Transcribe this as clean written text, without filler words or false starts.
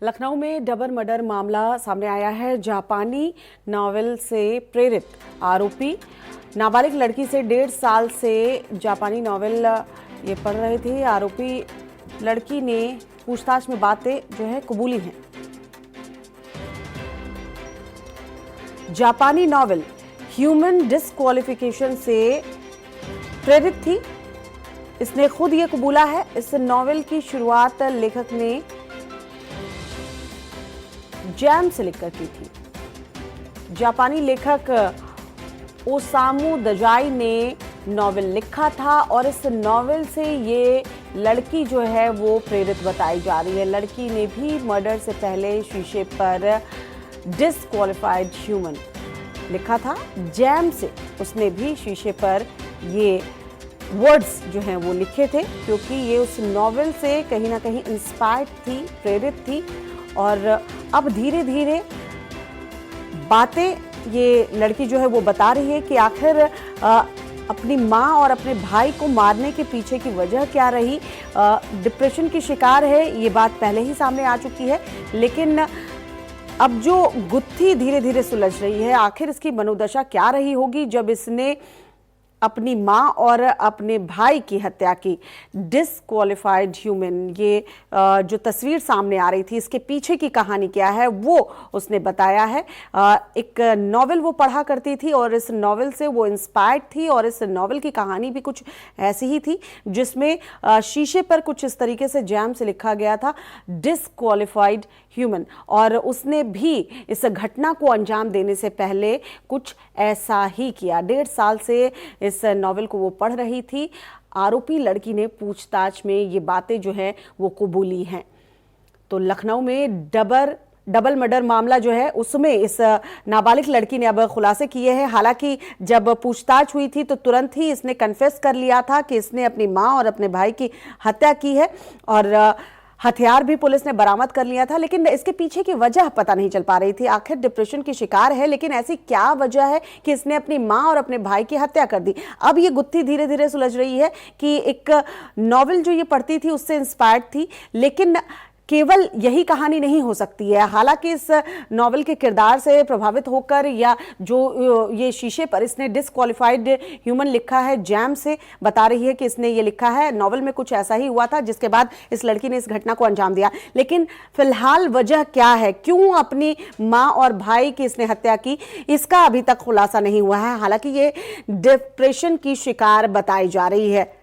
लखनऊ में double murder मामला सामने आया है। जापानी नॉवेल से प्रेरित आरोपी नाबालिग लड़की से 1.5 साल से जापानी नॉवेल ये पढ़ रहे थे। आरोपी लड़की ने पूछताछ में बातें जो है कबूली हैं। जापानी नॉवेल ह्यूमन डिस्क्वालिफिकेशन से प्रेरित थी। इसने खुद ये कबूला है। इस नॉवेल की शुरुआत लेखक ने जैम से लिखकर की थी। जापानी लेखक ओसामू दजाई ने नॉवेल लिखा था और इस नॉवेल से ये लड़की जो है वो प्रेरित बताई जा रही है। लड़की ने भी मर्डर से पहले शीशे पर डिस्क्वालिफाइड ह्यूमन लिखा था। जैम से उसने भी शीशे पर ये वर्ड्स जो हैं वो लिखे थे, क्योंकि ये उस नॉवेल से कहीं ना कहीं इंस्पायर्ड थी, प्रेरित थी। और अब धीरे धीरे बातें ये लड़की जो है वो बता रही है कि आखिर अपनी माँ और अपने भाई को मारने के पीछे की वजह क्या रही। डिप्रेशन की शिकार है, ये बात पहले ही सामने आ चुकी है, लेकिन अब जो गुत्थी धीरे धीरे सुलझ रही है, आखिर इसकी मनोदशा क्या रही होगी जब इसने अपनी माँ और अपने भाई की हत्या की। डिस्क्वालिफाइड ह्यूमन, ये जो तस्वीर सामने आ रही थी, इसके पीछे की कहानी क्या है वो उसने बताया है। एक नॉवेल वो पढ़ा करती थी और इस नॉवेल से वो इंस्पायर्ड थी और इस नॉवेल की कहानी भी कुछ ऐसी ही थी, जिसमें शीशे पर कुछ इस तरीके से जैम से लिखा गया था डिस्क्वालिफाइड ह्यूमन। और उसने भी इस घटना को अंजाम देने से पहले कुछ ऐसा ही किया। 1.5 साल से इस नॉवेल को वो पढ़ रही थी। आरोपी लड़की ने पूछताछ में ये बातें जो हैं वो कबूली हैं। तो लखनऊ में डबल मर्डर मामला जो है उसमें इस नाबालिग लड़की ने अब खुलासे किए हैं। हालांकि जब पूछताछ हुई थी तो तुरंत ही इसने कन्फेस कर लिया था कि इसने अपनी मां और अपने भाई की हत्या की है और हथियार भी पुलिस ने बरामद कर लिया था, लेकिन इसके पीछे की वजह पता नहीं चल पा रही थी। आखिर डिप्रेशन की शिकार है, लेकिन ऐसी क्या वजह है कि इसने अपनी मां और अपने भाई की हत्या कर दी। अब ये गुत्थी धीरे धीरे सुलझ रही है कि एक नॉवेल जो ये पढ़ती थी उससे इंस्पायर्ड थी, लेकिन केवल यही कहानी नहीं हो सकती है। हालांकि इस नॉवेल के किरदार से प्रभावित होकर या जो ये शीशे पर इसने डिस्क्वालिफाइड ह्यूमन लिखा है, जैम से बता रही है कि इसने ये लिखा है। नॉवेल में कुछ ऐसा ही हुआ था जिसके बाद इस लड़की ने इस घटना को अंजाम दिया। लेकिन फिलहाल वजह क्या है, क्यों अपनी माँ और भाई की इसने हत्या की, इसका अभी तक खुलासा नहीं हुआ है। हालांकि ये डिप्रेशन की शिकार बताई जा रही है।